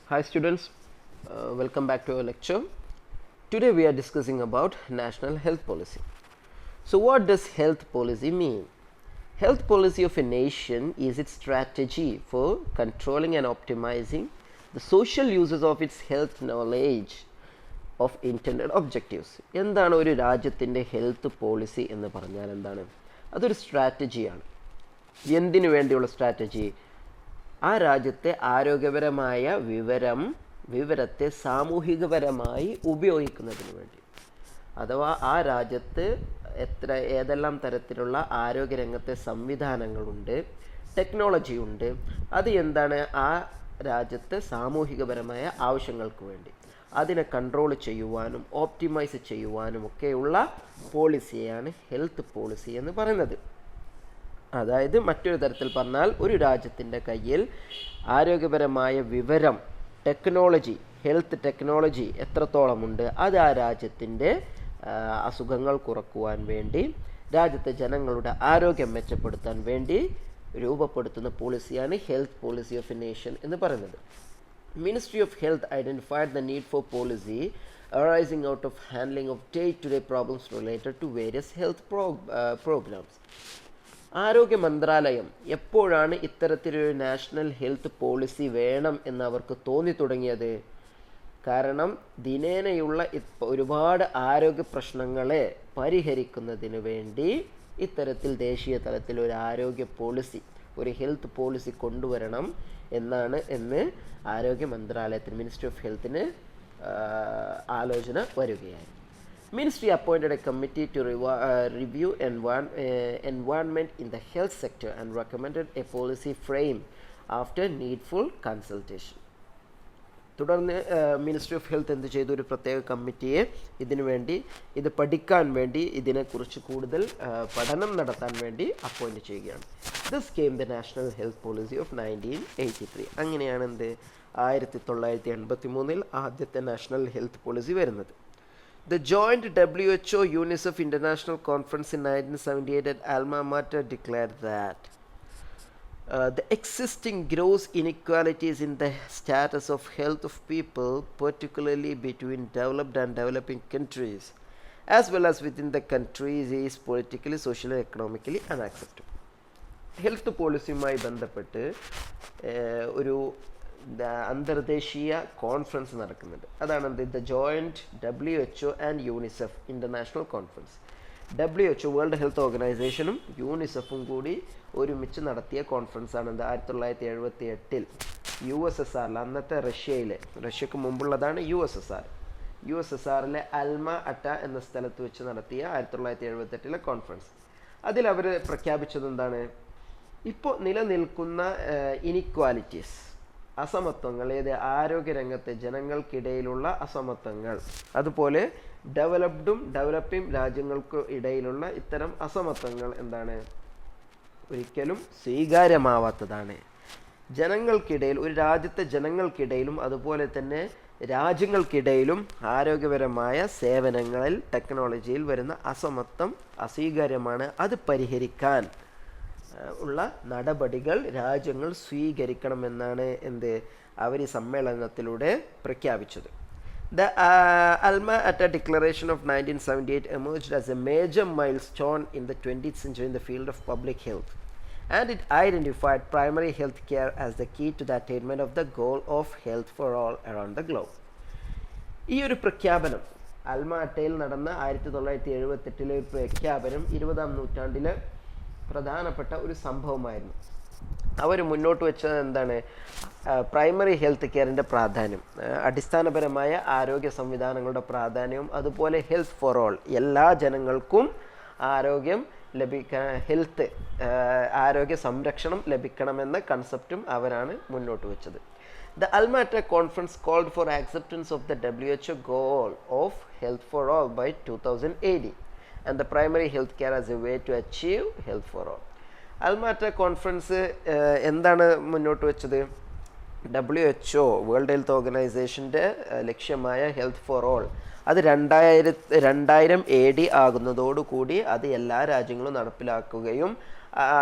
Hi students, welcome back to our lecture. Today we are discussing about national health policy. So what does health policy mean? Health policy of a nation is its strategy for controlling and optimizing the social uses of its health knowledge of intended objectives. എന്താണ് ഒരു രാജ്യത്തിൻ്റെ health policy എന്ന് പറഞ്ഞാൽ എന്താണ്? അതൊരു സ്ട്രാറ്റജിയാണ്. എന്തിനു വേണ്ടിയുള്ള strategy? ആ രാജ്യത്തെ ആരോഗ്യപരമായ വിവരത്തെ സാമൂഹികപരമായി ഉപയോഗിക്കുന്നതിന് വേണ്ടി, അഥവാ ആ രാജ്യത്ത് ഏതെല്ലാം തരത്തിലുള്ള ആരോഗ്യരംഗത്തെ സംവിധാനങ്ങളുണ്ട്, ടെക്നോളജി ഉണ്ട്, അത് എന്താണ് ആ രാജ്യത്തെ സാമൂഹികപരമായ ആവശ്യങ്ങൾക്ക് വേണ്ടി അതിനെ കൺട്രോൾ ചെയ്യുവാനും ഓപ്റ്റിമൈസ് ചെയ്യുവാനും ഒക്കെയുള്ള പോളിസിയാണ് ഹെൽത്ത് പോളിസി എന്ന് പറയുന്നത്. അതായത് മറ്റൊരു തരത്തിൽ പറഞ്ഞാൽ ഒരു രാജ്യത്തിൻ്റെ കയ്യിൽ ആരോഗ്യപരമായ വിവരം, ടെക്നോളജി, ഹെൽത്ത് ടെക്നോളജി എത്രത്തോളമുണ്ട്, അത് ആ രാജ്യത്തിൻ്റെ അസുഖങ്ങൾ കുറക്കുവാൻ വേണ്ടി, രാജ്യത്തെ ജനങ്ങളുടെ ആരോഗ്യം മെച്ചപ്പെടുത്താൻ വേണ്ടി രൂപപ്പെടുത്തുന്ന പോളിസിയാണ് health policy of a nation എന്ന് പറയുന്നത്. Ministry of Health identified the need for policy arising out of handling of day-to-day problems related to various health programs. ആരോഗ്യ മന്ത്രാലയം എപ്പോഴാണ് ഇത്തരത്തിലൊരു നാഷണൽ ഹെൽത്ത് പോളിസി വേണം എന്ന് അവർക്ക് തോന്നി തുടങ്ങിയത്? കാരണം ദിനേനയുള്ള ഒരുപാട് ആരോഗ്യ പ്രശ്നങ്ങളെ പരിഹരിക്കുന്നതിന് വേണ്ടി ഇത്തരത്തിൽ ദേശീയ തലത്തിൽ ഒരു ആരോഗ്യ പോളിസി, ഒരു ഹെൽത്ത് പോളിസി കൊണ്ടുവരണം എന്ന് ആരോഗ്യ മന്ത്രാലയത്തിന്, മിനിസ്ട്രി ഓഫ് ഹെൽത്തിന് ആലോചന വരികയായി. Ministry appointed a committee to review environment in the health sector and recommended a policy frame after needful consultation. തുടർന്ന് മിനിസ്ട്രി ഓഫ് ഹെൽത്ത് എന്ത് ചെയ്തു? ഒരു പ്രത്യേക കമ്മിറ്റിയെ ഇത് പഠിക്കാൻ വേണ്ടി, ഇതിനെക്കുറിച്ച് കൂടുതൽ പഠനം നടത്താൻ വേണ്ടി അപ്പോയിൻറ്റ് ചെയ്യുകയാണ്. This came the national health policy of 1983. അങ്ങനെയാണ് 1983 ആദ്യത്തെ നാഷണൽ ഹെൽത്ത് പോളിസി വരുന്നത്. The joint WHO UNICEF International Conference in 1978 at Alma Mater declared that the existing gross inequalities in the status of health of people, particularly between developed and developing countries, as well as within the countries, is politically, socially, economically unacceptable. Health പോളിസിയുമായി ബന്ധപ്പെട്ട് ഒരു അന്തർദേശീയ conference നടക്കുന്നുണ്ട്. അതാണ് the joint WHO and UNICEF international conference. WHO world health ഓർഗനൈസേഷനും യൂണിസെഫും കൂടി ഒരുമിച്ച് നടത്തിയ കോൺഫറൻസാണ് 1978 USSR, അന്നത്തെ റഷ്യക്ക് മുമ്പുള്ളതാണ് USSR അൽമ അട്ട എന്ന സ്ഥലത്ത് വെച്ച് നടത്തിയ 1978 കോൺഫറൻസ്. അതിൽ അവർ പ്രഖ്യാപിച്ചത് എന്താണ്? ഇപ്പോൾ നിലനിൽക്കുന്ന ഇനിക്വാലിറ്റീസ്, അസമത്വങ്ങൾ, ആരോഗ്യരംഗത്തെ ജനങ്ങൾക്കിടയിലുള്ള അസമത്വങ്ങൾ, അതുപോലെ ഡെവലപ്ഡും ഡെവലപ്പിംഗ് രാജ്യങ്ങൾക്ക് ഇടയിലുള്ള ഇത്തരം അസമത്വങ്ങൾ എന്താണ്? ഒരിക്കലും സ്വീകാര്യമാവാത്തതാണ്. ജനങ്ങൾക്കിടയിൽ, ഒരു രാജ്യത്തെ ജനങ്ങൾക്കിടയിലും അതുപോലെ തന്നെ രാജ്യങ്ങൾക്കിടയിലും ആരോഗ്യപരമായ സേവനങ്ങളിൽ, ടെക്നോളജിയിൽ വരുന്ന അസമത്വം അസ്വീകാര്യമാണ്. അത് പരിഹരിക്കാൻ ഉള്ള നടപടികൾ രാജ്യങ്ങൾ സ്വീകരിക്കണമെന്നാണ് അവർ ഈ സമ്മേളനത്തിലൂടെ പ്രഖ്യാപിച്ചത്. The Alma Ata Declaration of 1978 emerged as a major milestone in the 20th century in the field of public health, and it identified primary health care as the key to the attainment of the goal of health for all around the globe. ഈ ഒരു പ്രഖ്യാപനം, അൽമ അട്ടയിൽ നടന്ന 1978 പ്രഖ്യാപനം 20ാം നൂറ്റാണ്ടിലെ പ്രധാനപ്പെട്ട ഒരു സംഭവമായിരുന്നു. അവർ മുന്നോട്ട് വെച്ചത് എന്താണ്? പ്രൈമറി ഹെൽത്ത് കെയറിൻ്റെ പ്രാധാന്യം, അടിസ്ഥാനപരമായ ആരോഗ്യ സംവിധാനങ്ങളുടെ പ്രാധാന്യവും, അതുപോലെ ഹെൽത്ത് ഫോർ ഓൾ, എല്ലാ ജനങ്ങൾക്കും ആരോഗ്യം ആരോഗ്യ സംരക്ഷണം ലഭിക്കണമെന്ന കൺസെപ്റ്റും അവരാണ് മുന്നോട്ട് വെച്ചത്. The Alma Ata Conference called for acceptance of the WHO goal of health for all by 2000 AD and the primary health care as a way to achieve health for all. Alma Ata conference എന്താണ് മുന്നോട്ട് വെച്ചത്? WHO world health ഓർഗനൈസേഷൻ്റെ ലക്ഷ്യമായ health for all, അത് 2000 AD ആകുന്നതോടുകൂടി അത് എല്ലാ രാജ്യങ്ങളും നടപ്പിലാക്കുകയും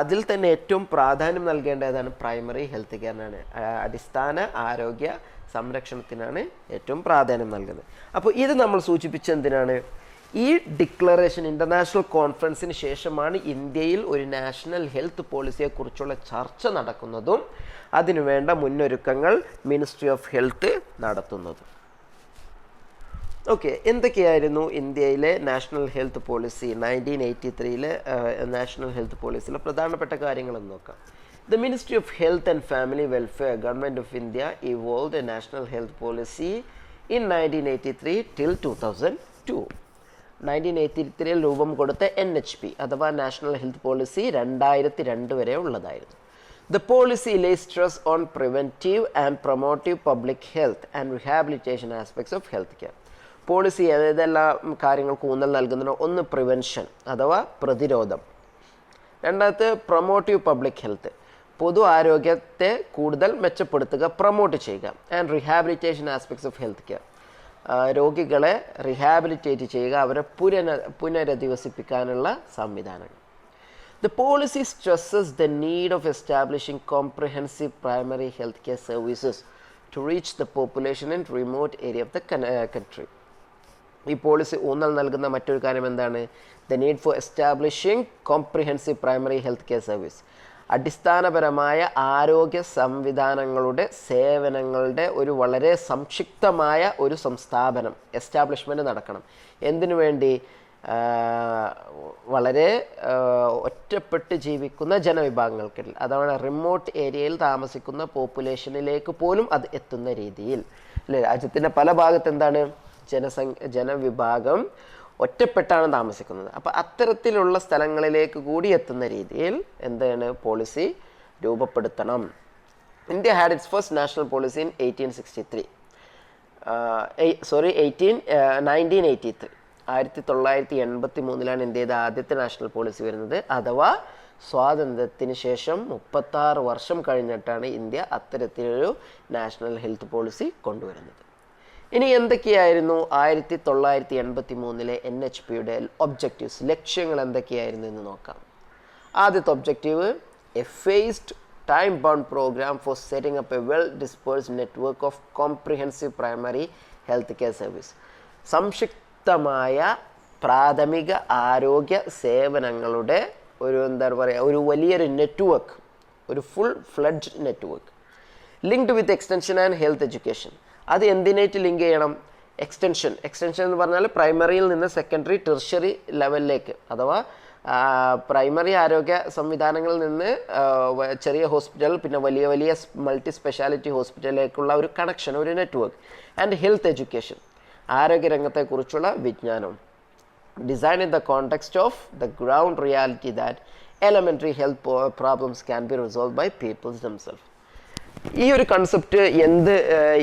അതിൽ തന്നെ ഏറ്റവും പ്രാധാന്യം നൽകേണ്ടതാണ് പ്രൈമറി ഹെൽത്ത് കെയറിനാണ്. അടിസ്ഥാന ആരോഗ്യ സംരക്ഷണത്തിനാണ് ഏറ്റവും പ്രാധാന്യം നൽകുന്നത്. അപ്പോൾ ഇത് നമ്മൾ സൂചിപ്പിച്ച എന്തിനാണ്? ഈ ഡിക്ലറേഷൻ ഇൻ്റർനാഷണൽ കോൺഫറൻസിന് ശേഷമാണ് ഇന്ത്യയിൽ ഒരു നാഷണൽ ഹെൽത്ത് പോളിസിയെക്കുറിച്ചുള്ള ചർച്ച നടക്കുന്നതും അതിനുവേണ്ട മുന്നൊരുക്കങ്ങൾ മിനിസ്ട്രി ഓഫ് ഹെൽത്ത് നടത്തുന്നതും. ഓക്കെ, എന്തൊക്കെയായിരുന്നു ഇന്ത്യയിലെ national health policy? 1983 national health പോളിസിയിലെ പ്രധാനപ്പെട്ട കാര്യങ്ങളെന്ന് നോക്കാം. The Ministry of Health and Family Welfare, Government of India, evolved a national health policy in 1983 till 2002. 1983 രൂപം കൊടുത്ത NHP അഥവാ നാഷണൽ ഹെൽത്ത് പോളിസി 2002 വരെ ഉള്ളതായിരുന്നു. The policy lays stress on preventive and promotive public health and rehabilitation aspects of healthcare. Policy ഏതെല്ലാം കാര്യങ്ങൾക്ക് ഊന്നൽ നൽകുന്നതിനോ? ഒന്ന് prevention അഥവാ പ്രതിരോധം, രണ്ടാമത്തെ പ്രൊമോട്ടീവ് പബ്ലിക് ഹെൽത്ത് പൊതു ആരോഗ്യത്തെ കൂടുതൽ മെച്ചപ്പെടുത്തുക, പ്രൊമോട്ട് ചെയ്യുക, and rehabilitation aspects of health care രോഗികളെ റീഹാബിലിറ്റേറ്റ് ചെയ്യുക, അവരെ പുനരധിവസിപ്പിക്കാനുള്ള സംവിധാനങ്ങൾ. The policy stresses the need of establishing comprehensive primary healthcare services to reach the population in remote area of the country. ഈ പോളിസി ഊന്നൽ നൽകുന്ന മറ്റൊരു കാര്യം എന്താണ്? The need for establishing comprehensive primary healthcare service. അടിസ്ഥാനപരമായ ആരോഗ്യ സംവിധാനങ്ങളുടെ സേവനങ്ങളുടെ ഒരു വളരെ സംക്ഷിപ്തമായ ഒരു സംസ്ഥാപനം, എസ്റ്റാബ്ലിഷ്മെൻറ്റ് നടക്കണം. എന്തിനു വേണ്ടി? വളരെ ഒറ്റപ്പെട്ട് ജീവിക്കുന്ന ജനവിഭാഗങ്ങൾക്കിടയിൽ, അതാണ് റിമോട്ട് ഏരിയയിൽ താമസിക്കുന്ന പോപ്പുലേഷനിലേക്ക് പോലും അത് എത്തുന്ന രീതിയിൽ അല്ലേ? രാജ്യത്തിൻ്റെ പല ഭാഗത്ത് എന്താണ്? ജനവിഭാഗം ഒറ്റപ്പെട്ടാണ് താമസിക്കുന്നത്. അപ്പോൾ അത്തരത്തിലുള്ള സ്ഥലങ്ങളിലേക്ക് കൂടി എത്തുന്ന രീതിയിൽ എന്താണ് പോളിസി രൂപപ്പെടുത്തണം. India had its first national policy in 1983. 1983 ഇന്ത്യയുടെ ആദ്യത്തെ നാഷണൽ പോളിസി വരുന്നത്. അഥവാ സ്വാതന്ത്ര്യത്തിന് ശേഷം 36 വർഷം കഴിഞ്ഞിട്ടാണ് ഇന്ത്യ അത്തരത്തിലൊരു നാഷണൽ ഹെൽത്ത് പോളിസി കൊണ്ടുവരുന്നത്. ഇനി എന്തൊക്കെയായിരുന്നു 1983 NHPയുടെ ഒബ്ജക്റ്റീവ്സ്, ലക്ഷ്യങ്ങൾ എന്തൊക്കെയായിരുന്നു എന്ന് നോക്കാം. ആദ്യത്തെ objective, a phased time bound programme for setting up a well dispersed network of comprehensive primary health care service. സംക്ഷിപ്തമായ പ്രാഥമിക ആരോഗ്യ സേവനങ്ങളുടെ ഒരു വലിയൊരു നെറ്റ്വർക്ക്, ഒരു full fledged network linked with extension and health education. അത് എന്തിനായിട്ട് ലിങ്ക് ചെയ്യണം? എക്സ്റ്റൻഷൻ എന്ന് പറഞ്ഞാൽ പ്രൈമറിയിൽ നിന്ന് സെക്കൻഡറി ടെർഷ്യറി ലെവലിലേക്ക്, അഥവാ പ്രൈമറി ആരോഗ്യ സംവിധാനങ്ങളിൽ നിന്ന് ചെറിയ ഹോസ്പിറ്റൽ, പിന്നെ വലിയ വലിയ മൾട്ടി സ്പെഷ്യാലിറ്റി ഹോസ്പിറ്റലിലേക്കുള്ള ഒരു കണക്ഷൻ, ഒരു നെറ്റ്വർക്ക്. ആൻഡ് ഹെൽത്ത് എഡ്യൂക്കേഷൻ, ആരോഗ്യരംഗത്തെക്കുറിച്ചുള്ള വിജ്ഞാനം. Design in the context of the ground reality that elementary health problems can be resolve by peoples themself. ഈ ഒരു കൺസെപ്റ്റ്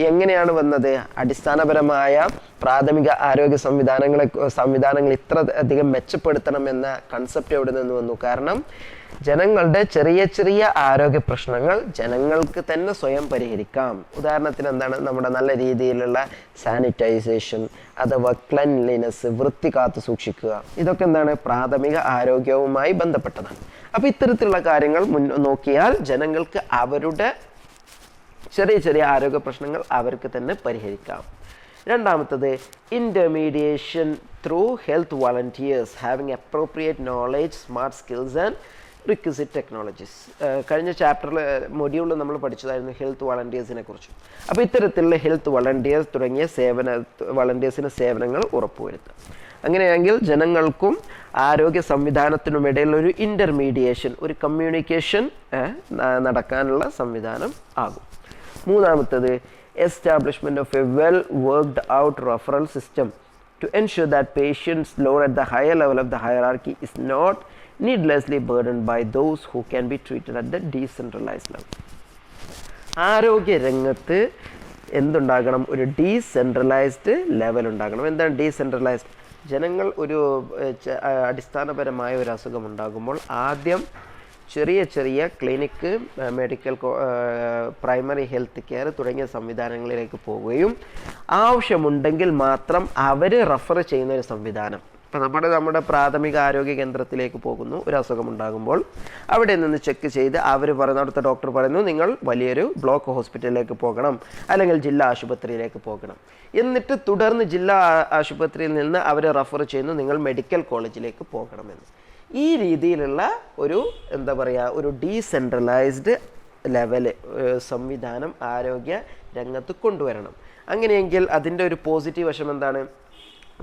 എങ്ങനെയാണ് വന്നത്? അടിസ്ഥാനപരമായ പ്രാഥമിക ആരോഗ്യ സംവിധാനങ്ങൾ ഇത്ര അധികം മെച്ചപ്പെടുത്തണം എന്ന കൺസെപ്റ്റ് എവിടെ നിന്ന് വന്നു? കാരണം ജനങ്ങളുടെ ചെറിയ ചെറിയ ആരോഗ്യ പ്രശ്നങ്ങൾ ജനങ്ങൾക്ക് തന്നെ സ്വയം പരിഹരിക്കാം. ഉദാഹരണത്തിന് എന്താണ്? നമ്മുടെ നല്ല രീതിയിലുള്ള സാനിറ്റൈസേഷൻ അഥവാ ക്ലെൻലിനെസ്, വൃത്തി കാത്തു സൂക്ഷിക്കുക, ഇതൊക്കെ എന്താണ്? പ്രാഥമിക ആരോഗ്യവുമായി ബന്ധപ്പെട്ടതാണ്. അപ്പോൾ ഇത്തരത്തിലുള്ള കാര്യങ്ങൾ നോക്കിയാൽ ജനങ്ങൾക്ക് അവരുടെ ചെറിയ ചെറിയ ആരോഗ്യ പ്രശ്നങ്ങൾ അവർക്ക് തന്നെ പരിഹരിക്കാം. രണ്ടാമത്തത്, intermediation through health volunteers having appropriate knowledge, smart skills and requisite technologies. കഴിഞ്ഞ ചാപ്റ്ററിൽ മൊഡ്യൂളിൽ നമ്മൾ പഠിച്ചതായിരുന്നു ഹെൽത്ത് വോളണ്ടിയേഴ്സിനെ കുറിച്ച്. അപ്പോൾ ഇത്തരത്തിലുള്ള ഹെൽത്ത് വോളണ്ടിയേഴ്സ് തുടങ്ങിയ വോളണ്ടിയേഴ്സിന് സേവനങ്ങൾ ഉറപ്പുവരുത്തുക. അങ്ങനെയെങ്കിൽ ജനങ്ങൾക്കും ആരോഗ്യ സംവിധാനത്തിനുമിടയിൽ ഒരു ഇൻ്റർമീഡിയേഷൻ, ഒരു കമ്മ്യൂണിക്കേഷൻ നടക്കാനുള്ള സംവിധാനം ആകും. മൂന്നാമത്തത്, establishment of a well worked out referral system to ensure that patients load at the higher level of the hierarchy is not needlessly burdened by those who can be treated at the decentralized level. ആരോഗ്യ രംഗത്ത് എന്തുണ്ടാകണം? ഒരു decentralised level ഉണ്ടാകണം. എന്താണ് decentralised? ജനങ്ങൾ ഒരു അടിസ്ഥാനപരമായ ഒരു അസുഖം ഉണ്ടാകുമ്പോൾ ആദ്യം ചെറിയ ചെറിയ clinic, medical primary health care തുടങ്ങിയ സംവിധാനങ്ങളിലേക്ക് പോവുകയും ആവശ്യമുണ്ടെങ്കിൽ മാത്രം അവർ റെഫർ ചെയ്യുന്ന ഒരു സംവിധാനം, അപ്പോൾ നമ്മുടെ പ്രാഥമിക ആരോഗ്യ കേന്ദ്രത്തിലേക്ക് പോകുന്നു, ഒരു അസുഖമുണ്ടാകുമ്പോൾ അവിടെ നിന്ന് ചെക്ക് ചെയ്ത് അവർ പറയുന്ന, അവിടുത്തെ ഡോക്ടർ പറയുന്നു നിങ്ങൾ വലിയൊരു ബ്ലോക്ക് ഹോസ്പിറ്റലിലേക്ക് പോകണം, അല്ലെങ്കിൽ ജില്ലാ ആശുപത്രിയിലേക്ക് പോകണം. എന്നിട്ട് തുടർന്ന് ജില്ലാ ആശുപത്രിയിൽ നിന്ന് അവരെ റെഫർ ചെയ്യുന്നു, നിങ്ങൾ മെഡിക്കൽ കോളേജിലേക്ക് പോകണമെന്ന്. ഈ രീതിയിലുള്ള ഒരു എന്താ പറയുക, ഒരു ഡീസെൻട്രലൈസ്ഡ് ലെവല് സംവിധാനം ആരോഗ്യ രംഗത്ത് കൊണ്ടുവരണം. അങ്ങനെയെങ്കിൽ അതിൻ്റെ ഒരു പോസിറ്റീവ് വശം എന്താണ്?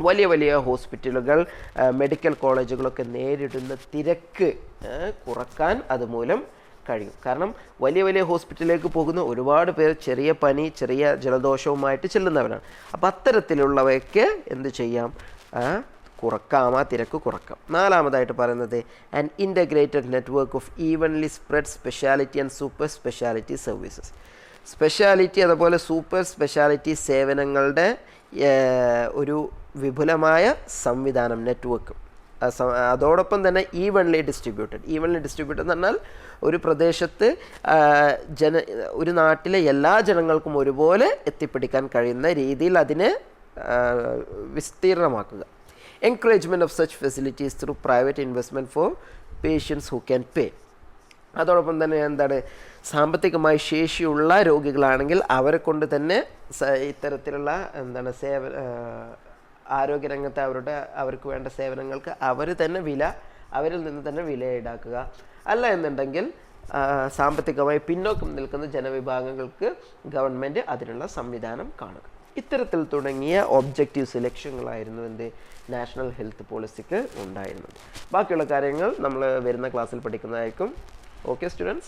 വലിയ വലിയ ഹോസ്പിറ്റലുകൾ, മെഡിക്കൽ കോളേജുകളൊക്കെ നേരിടുന്ന തിരക്ക് കുറക്കാൻ അതുമൂലം കഴിയും. കാരണം വലിയ വലിയ ഹോസ്പിറ്റലിലേക്ക് പോകുന്ന ഒരുപാട് പേർ ചെറിയ പനി, ചെറിയ ജലദോഷവുമായിട്ട് ചെല്ലുന്നവരാണ്. അപ്പോൾ അത്തരത്തിലുള്ളവയ്ക്ക് എന്ത് ചെയ്യാം? കുറക്കാം, ആ തിരക്ക് കുറക്കാം. നാലാമതായിട്ട് പറയുന്നത് an integrated network of evenly spread speciality and super speciality services. Speciality അതുപോലെ സൂപ്പർ സ്പെഷ്യാലിറ്റി സേവനങ്ങളുടെ ഒരു വിപുലമായ സംവിധാനം, നെറ്റ്വർക്ക്. അതോടൊപ്പം തന്നെ ഈവൻലി ഡിസ്ട്രിബ്യൂട്ടഡ് എന്ന് പറഞ്ഞാൽ ഒരു പ്രദേശത്ത് ഒരു നാട്ടിലെ എല്ലാ ജനങ്ങൾക്കും ഒരുപോലെ എത്തിപ്പിടിക്കാൻ കഴിയുന്ന രീതിയിൽ അതിനെ വിസ്തീർണമാക്കുക. Encouragement of such facilities through private investment for patients who can pay. അതോടൊപ്പം തന്നെ എന്താണ്, സാമ്പത്തികമായി ശേഷിയുള്ള രോഗികളാണെങ്കിൽ അവരെ കൊണ്ട് തന്നെ ഇത്തരത്തിലുള്ള എന്താണ് ആരോഗ്യരംഗത്തെ അവർക്ക് വേണ്ട സേവനങ്ങൾക്ക് അവരിൽ നിന്ന് തന്നെ വില ഈടാക്കുക. അല്ല എന്നുണ്ടെങ്കിൽ സാമ്പത്തികമായി പിന്നോക്കം നിൽക്കുന്ന ജനവിഭാഗങ്ങൾക്ക് ഗവൺമെൻറ് അതിനുള്ള സംവിധാനം കാണുക. ഇത്തരത്തിൽ തുടങ്ങിയ ഒബ്ജക്റ്റീവ്സ്, ലക്ഷ്യങ്ങളായിരുന്നു നാഷണൽ ഹെൽത്ത് പോളിസിക്ക് ഉണ്ടായിരുന്നത്. ബാക്കിയുള്ള കാര്യങ്ങൾ നമ്മൾ വരുന്ന ക്ലാസ്സിൽ പഠിക്കുന്നതായിരിക്കും. Okay students,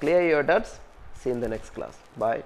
clear your doubts. See you in the next class. Bye.